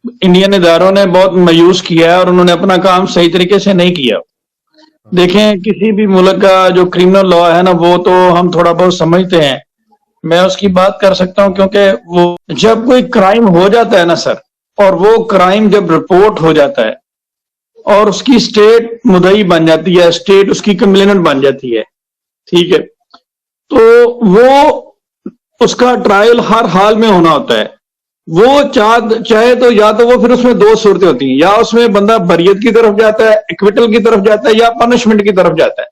Indian इदारों ने बहुत मायूस किया है और उन्होंने अपना काम सही तरीके से नहीं किया। देखें, किसी भी मुल्क का जो क्रिमिनल लॉ है ना, वो तो हम थोड़ा बहुत समझते हैं, मैं उसकी बात कर सकता हूं, क्योंकि वो जब कोई क्राइम हो जाता है ना सर, और वो क्राइम जब रिपोर्ट हो जाता है और उसकी स्टेट मुद्दई बन जाती है, स्टेट उसकी कंप्लेनेंट बन जाती है, ठीक है, तो वो उसका ट्रायल हर हाल में होना होता है। वो चाहे तो या तो वो फिर उसमें दो सूरतें होती हैं, या उसमें बंदा बरियत की तरफ जाता है, एक्विटल की तरफ जाता है, या पनिशमेंट की तरफ जाता है।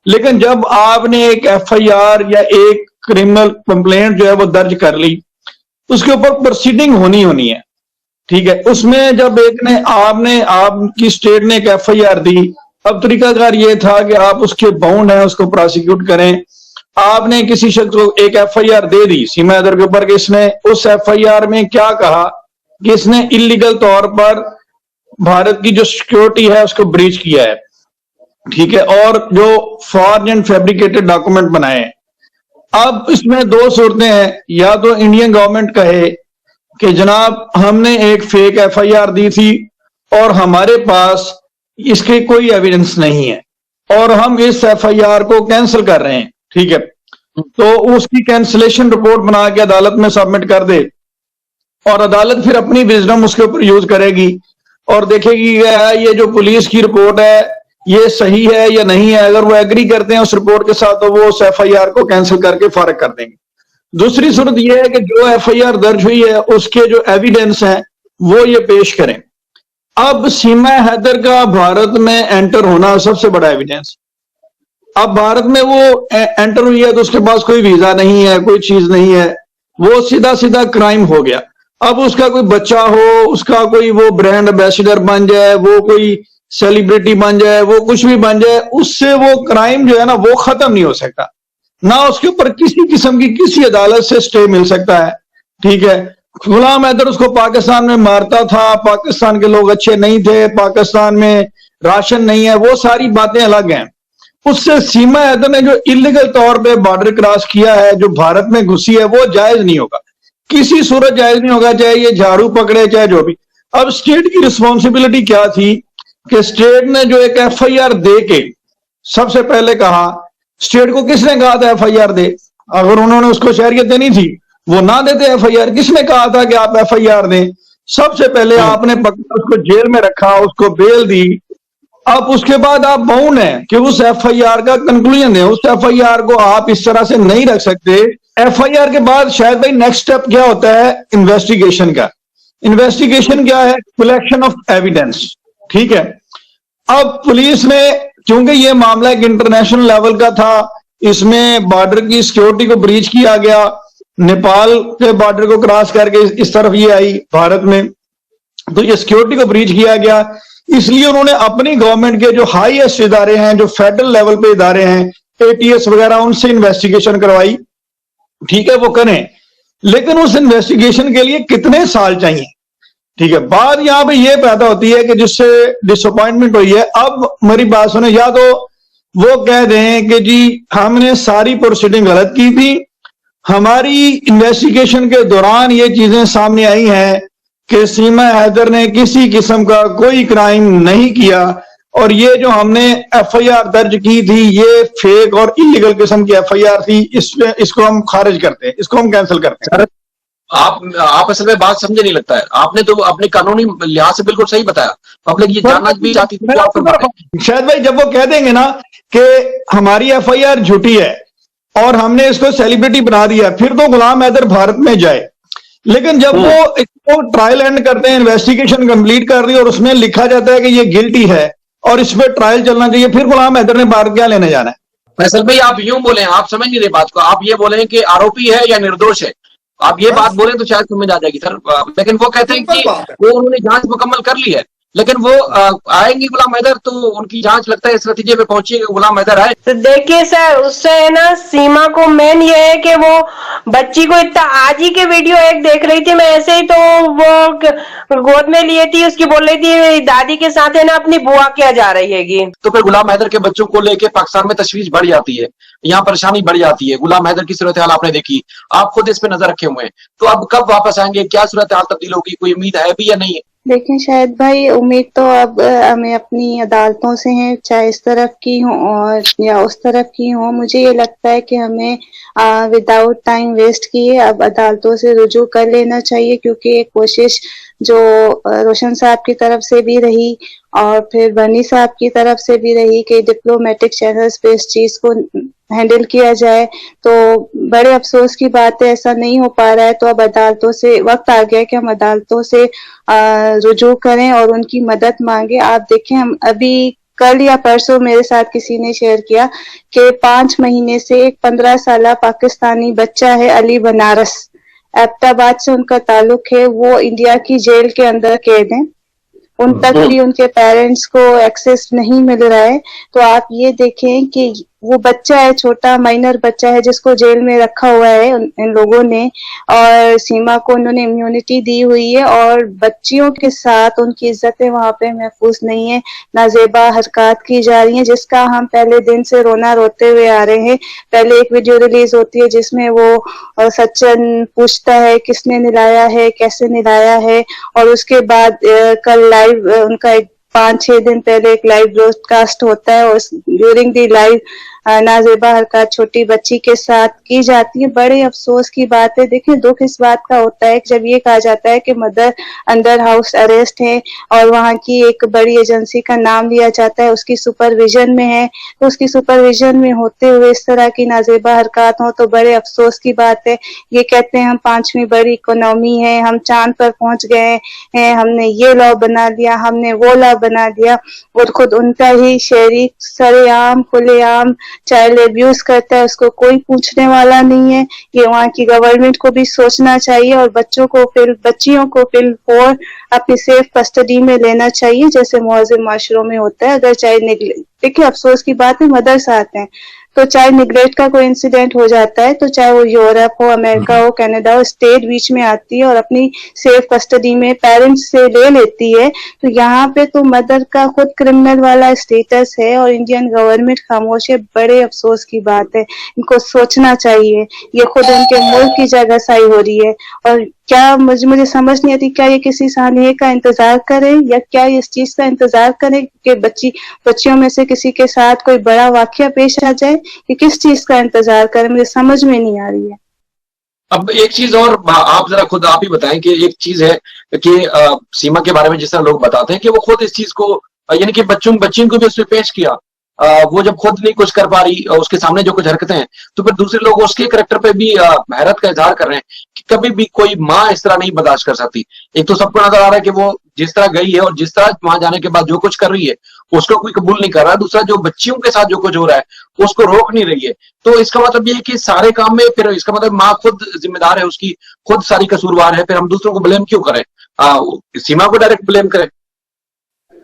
लेकिन जब आपने एक एफआईआर या एक क्रिमिनल कंप्लेंट जो है वो दर्ज कर ली, उसके ऊपर प्रोसीडिंग होनी है, ठीक है। उसमें जब आपकी स्टेट ने एक एफआईआर दी, अब तरीकाकार ये था कि आप उसके बाउंड हैं, उसको प्रोसिक्यूट करें। आपने किसी शख्स को एक एफआईआर दे दी सीमा हैदर के ऊपर कि इसने उस एफआईआर में क्या कहा कि इसने इलीगल तौर पर भारत की जो सिक्योरिटी है उसको ब्रीच किया है, ठीक है, और जो फॉर्ज एंड फैब्रिकेटेड डॉक्यूमेंट बनाए हैं। अब इसमें दो सूरतें हैं, या तो इंडियन गवर्नमेंट कहे कि जनाब हमने एक फेक एफआईआर दी थी और हमारे पास इसके कोई एविडेंस नहीं है और हम इस एफआईआर को कैंसिल कर रहे हैं, ठीक है, तो उसकी कैंसिलेशन रिपोर्ट बना के अदालत में सबमिट कर दे और अदालत फिर अपनी विजडम उसके ऊपर यूज करेगी और देखेगी ये जो पुलिस की रिपोर्ट है ये सही है या नहीं है। अगर वो एग्री करते हैं उस रिपोर्ट के साथ तो वो उस एफआईआर को कैंसिल करके फारिग कर देंगे। दूसरी सूरत यह है कि जो एफआईआर दर्ज हुई है उसके जो एविडेंस हैं वो ये पेश करें। अब सीमा हैदर का भारत में एंटर होना सबसे बड़ा एविडेंस। अब भारत में वो एंटर हुई है तो उसके पास कोई वीजा नहीं है, कोई चीज नहीं है, वो सीधा सीधा क्राइम हो गया। अब उसका कोई बच्चा हो, उसका कोई वो ब्रांड एम्बेसडर बन जाए, वो कोई सेलिब्रिटी बन जाए, वो कुछ भी बन जाए, उससे वो क्राइम जो है ना वो खत्म नहीं हो सकता, ना उसके ऊपर किसी किस्म की किसी अदालत से स्टे मिल सकता है, ठीक है। गुलाम हैदर उसको पाकिस्तान में मारता था, पाकिस्तान के लोग अच्छे नहीं थे, पाकिस्तान में राशन नहीं है, वो सारी बातें अलग हैं। उससे सीमा हैदर ने जो इलीगल तौर पे बॉर्डर क्रॉस किया है, जो भारत में घुसी है, वो जायज नहीं होगा, किसी सूरत जायज नहीं होगा, चाहे ये झाड़ू पकड़े चाहे जो भी। अब स्टेट की रिस्पॉन्सिबिलिटी क्या थी कि स्टेट ने जो एक एफआईआर दे के सबसे पहले कहा, स्टेट को किसने कहा था एफआईआर दे? अगर उन्होंने उसको शहरियत देनी थी वो ना देते एफआईआर। किसने कहा था कि आप एफआईआर दें? सबसे पहले आपने पकड़ा, उसको जेल में रखा, उसको बेल दी। अब उसके बाद आप बाउंड हैं कि उस एफआईआर का कंक्लूजन है। उस एफआईआर को आप इस तरह से नहीं रख सकते। एफआईआर के बाद शायद भाई नेक्स्ट स्टेप क्या होता है? इन्वेस्टिगेशन का। इन्वेस्टिगेशन क्या है? कलेक्शन ऑफ एविडेंस, ठीक है। अब पुलिस ने, क्योंकि ये मामला एक इंटरनेशनल लेवल का था, इसमें बॉर्डर की सिक्योरिटी को ब्रीच किया गया, नेपाल के बॉर्डर को क्रॉस करके इस तरफ ये आई भारत में, तो ये सिक्योरिटी को ब्रीच किया गया। इसलिए उन्होंने अपनी गवर्नमेंट के जो हाईएस्ट इदारे हैं, जो फेडरल लेवल पे इदारे हैं, एटीएस वगैरह, उनसे इन्वेस्टिगेशन करवाई, ठीक है, वो करें। लेकिन उस इन्वेस्टिगेशन के लिए कितने साल चाहिए, ठीक है। बात यहां पे ये पैदा होती है कि जिससे डिसअपॉइंटमेंट हुई है। अब मेरी बात सुने, या तो वो कह दें कि जी हमने सारी प्रोसीडिंग गलत की थी, हमारी इन्वेस्टिगेशन के दौरान ये चीजें सामने आई हैं कि सीमा हैदर ने किसी किस्म का कोई क्राइम नहीं किया और ये जो हमने एफआईआर दर्ज की थी ये फेक और इलीगल किस्म की एफआईआर थी, इसको हम खारिज करते हैं, इसको हम कैंसिल करते हैं। आप असल में बात समझे नहीं लगता है। आपने तो अपने कानूनी लिहाज से बिल्कुल सही बताया। पब्लिक ये जानना भी चाहती थी। शायद भाई जब वो कह देंगे ना कि हमारी एफआईआर झूठी है और हमने इसको सेलिब्रिटी बना दिया, फिर तो गुलाम हैदर भारत में जाए। लेकिन जब वो इसको ट्रायल एंड करते हैं, इन्वेस्टिगेशन कंप्लीट कर दी और उसमें लिखा जाता है कि ये गिल्टी है और इस पर ट्रायल चलना चाहिए, फिर गुलाम हैदर ने भारत क्या लेने जाना है? फैसल भाई आप यूं बोले, आप समझ नहीं रहे बात को। आप ये बोले कि आरोपी है या निर्दोष है, आप ये बात बोले तो शायद समझ आ जाएगी सर। लेकिन वो कहते हैं कि वो उन्होंने जांच मुकम्मल कर ली है, लेकिन वो आएंगे गुलाम हैदर तो उनकी जांच लगता है इस नतीजे पे पहुंची है कि गुलाम हैदर आए। तो देखिए सर, उससे है ना सीमा को मेन ये है कि वो बच्ची को इतना, आज ही के वीडियो एक देख रही थी मैं ऐसे ही, तो वो गोद में लिए थी, उसकी बोल रही थी दादी के साथ है ना अपनी बुआ क्या जा रही हैगी। तो फिर गुलाम हैदर के बच्चों को लेके पाकिस्तान में तशवीश बढ़ जाती है, यहाँ परेशानी बढ़ जाती है। गुलाम हैदर की सूरत हाल आपने देखी, आप खुद इस पे नजर रखे हुए हैं। तो अब कब वापस आएंगे, क्या सूरत हाल तब्दील होगी, कोई उम्मीद है भी या नहीं है? देखें शायद भाई, उम्मीद तो अब हमें अपनी अदालतों से है, चाहे इस तरफ की हो और या उस तरफ की हो। मुझे ये लगता है कि हमें विदाउट टाइम वेस्ट किए अब अदालतों से रुजू कर लेना चाहिए, क्योंकि एक कोशिश जो रोशन साहब की तरफ से भी रही और फिर बनी साहब की तरफ से भी रही कि डिप्लोमेटिक चैनल्स पे इस चीज को हैंडल किया जाए, तो बड़े अफसोस की बात है ऐसा नहीं हो पा रहा है। तो अब अदालतों से वक्त आ गया कि हम अदालतों से रुजू करें और उनकी मदद मांगे। आप देखें, हम अभी कल या परसों मेरे साथ किसी ने शेयर किया कि 5 महीने से एक 15 साल पाकिस्तानी बच्चा है, अली बनारस, एबटाबाद से उनका ताल्लुक है, वो इंडिया की जेल के अंदर कैद है, उन तक भी उनके पेरेंट्स को एक्सेस नहीं मिल रहा है। तो आप ये देखें कि वो बच्चा है, छोटा माइनर बच्चा है जिसको जेल में रखा हुआ है इन लोगों ने, और सीमा को उन्होंने इम्यूनिटी दी हुई है और बच्चियों के साथ उनकी इज्जतें वहां पे महफूज नहीं है, नाजेबा हरकत की जा रही है, जिसका हम पहले दिन से रोना रोते हुए आ रहे हैं। पहले एक वीडियो रिलीज होती है जिसमें वो सचिन पूछता है किसने निलाया है, कैसे निलाया है, और उसके बाद कल लाइव उनका एक 5-6 दिन पहले एक लाइव ब्रॉडकास्ट होता है और ड्यूरिंग दी लाइव नाजेबा हरकत छोटी बच्ची के साथ की जाती है। बड़े अफसोस की बात है। देखिए, दुख इस बात का होता है कि जब ये कहा जाता है कि मदर अंडर हाउस अरेस्ट है और वहां की एक बड़ी एजेंसी का नाम लिया जाता है, उसकी सुपरविजन में है, तो उसकी सुपरविजन में होते हुए इस तरह की नाजेबा हरकत हो तो बड़े अफसोस की बात है। ये कहते हैं हम 5वीं बड़ी इकोनॉमी है, हम चांद पर पहुंच गए हैं, हमने ये लॉ बना दिया, हमने वो लॉ बना दिया, और खुद उनका ही शहरी सरेआम खुलेआम चाइल्ड अब्यूज करता है, उसको कोई पूछने वाला नहीं है। ये वहाँ की गवर्नमेंट को भी सोचना चाहिए और बच्चियों को फिल 4 अपनी सेफ कस्टडी में लेना चाहिए, जैसे मुअज़्ज़म माशरों में होता है। अगर चाइल्ड निगलेक्ट, देखिए अफसोस की बात है, मदर्स आते हैं तो चाइल्ड निगलेक्ट का कोई इंसिडेंट हो जाता है तो चाहे वो यूरोप हो, अमेरिका हो, कनाडा हो, स्टेट बीच में आती है और अपनी सेफ कस्टडी में पेरेंट्स से ले लेती है। तो यहाँ पे तो मदर का खुद क्रिमिनल वाला स्टेटस है और इंडियन गवर्नमेंट खामोश है। बड़े अफसोस की बात है, इनको सोचना चाहिए। ये खुद उनके मुल्क की जगहसाई हो रही है और क्या मुझे समझ नहीं आती, क्या ये किसी सानिए का इंतजार करे या क्या ये इस चीज का इंतजार करे कि बच्चियों में से किसी के साथ कोई बड़ा वाकया पेश आ जाए, कि किस चीज का इंतजार करे, मुझे समझ में नहीं आ रही है। अब एक चीज और आप जरा खुद आप ही बताएं कि एक चीज है कि सीमा के बारे में जिस तरह लोग बताते हैं कि वो खुद इस चीज को यानी कि बच्चियों को भी उसमें पेश किया, वो जब खुद नहीं कुछ कर पा रही उसके सामने जो कुछ हरकतें हैं, तो फिर दूसरे लोग उसके करैक्टर पे भी हैरत का इजहार कर रहे हैं कि कभी भी कोई माँ इस तरह नहीं बर्दाश्त कर सकती। एक तो सबको नजर आ रहा है कि वो जिस तरह गई है और जिस तरह वहां जाने के बाद जो कुछ कर रही है उसको कोई कबूल नहीं कर रहा है, दूसरा जो बच्चियों के साथ जो कुछ हो रहा है उसको रोक नहीं रही है। तो इसका मतलब ये है कि सारे काम में फिर इसका मतलब माँ खुद जिम्मेदार है, उसकी खुद सारी कसूरवार है, फिर हम दूसरों को ब्लेम क्यों करें, सीमा को डायरेक्ट ब्लेम करें।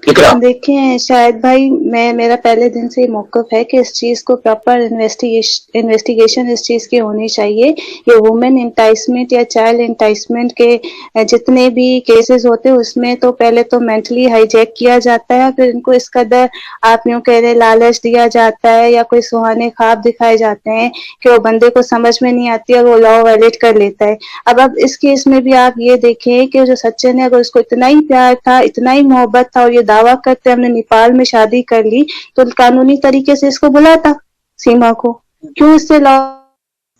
देखें शायद भाई, मेरा पहले दिन से मौक़िफ़ है कि इस चीज को प्रॉपर इन्वेस्टिगेशन इस चीज की होनी चाहिए। ये वुमेन इंटाइसमेंट या चाइल्ड इंटाइसमेंट के जितने भी केसेस होते हैं उसमें तो पहले तो मेंटली हाईजैक किया जाता है, फिर इनको इस कदर आप यूं कह रहे लालच दिया जाता है या कोई सुहाने ख्वाब दिखाए जाते हैं कि वो बंदे को समझ में नहीं आती और वो लॉ वायलेट कर लेता है। अब इस केस में भी आप ये देखें कि जो सचिन है, अगर उसको इतना ही प्यार था, इतना ही मोहब्बत था और ये दावा करते हमने नेपाल में शादी कर ली, तो कानूनी तरीके से इसको बुलाता सीमा को, क्यों इससे लॉ।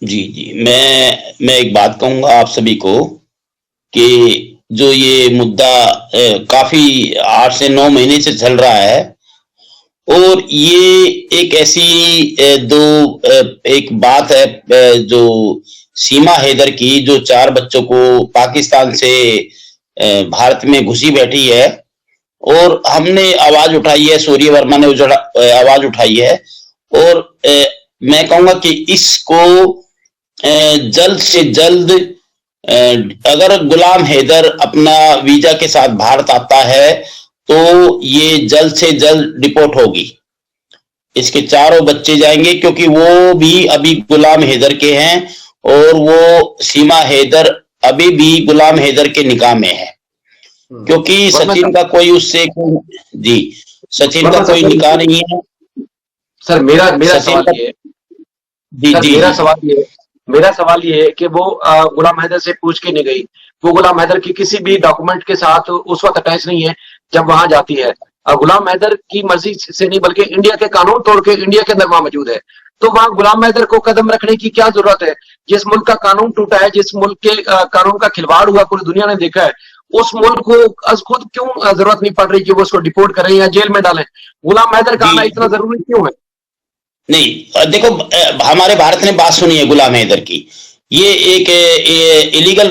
जी मैं एक बात कहूंगा आप सभी को कि जो ये मुद्दा काफी 8 से 9 महीने से चल रहा है और ये एक ऐसी एक बात है जो सीमा हैदर की, जो 4 बच्चों को पाकिस्तान से भारत में घुसी बैठी है और हमने आवाज उठाई है, सूर्य वर्मा ने आवाज उठाई है और मैं कहूंगा कि इसको जल्द से जल्द, अगर गुलाम हैदर अपना वीजा के साथ भारत आता है तो ये जल्द से जल्द डिपोर्ट होगी। इसके 4 बच्चे जाएंगे क्योंकि वो भी अभी गुलाम हैदर के हैं और वो सीमा हैदर अभी भी गुलाम हैदर के निकाह में है, क्योंकि सचिन का कोई उससे जी सचिन का कोई निकाह नहीं है। सर मेरा सवाल ये है, मेरा सवाल ये है मेरा सवाल ये है कि वो गुलाम हैदर से पूछ के नहीं गई, वो गुलाम हैदर की किसी भी डॉक्यूमेंट के साथ उस वक्त अटैच नहीं है जब वहां जाती है। गुलाम हैदर की मर्जी से नहीं बल्कि इंडिया के कानून तोड़ के इंडिया के अंदर वहां मौजूद है, तो वहां गुलाम हैदर को कदम रखने की क्या जरूरत है? जिस मुल्क का कानून टूटा है, जिस मुल्क के कानून का खिलवाड़ हुआ पूरी दुनिया ने देखा है, उस मुल्क को खुद क्यों जरूरत नहीं पड़ रही कि वो उसको डिपोर्ट करें या जेल में डालें? गुलाम हैदर का आना इतना जरूरी क्यों है? नहीं देखो, हमारे भारत ने बात सुनी है गुलाम हैदर की, ये एक इलीगल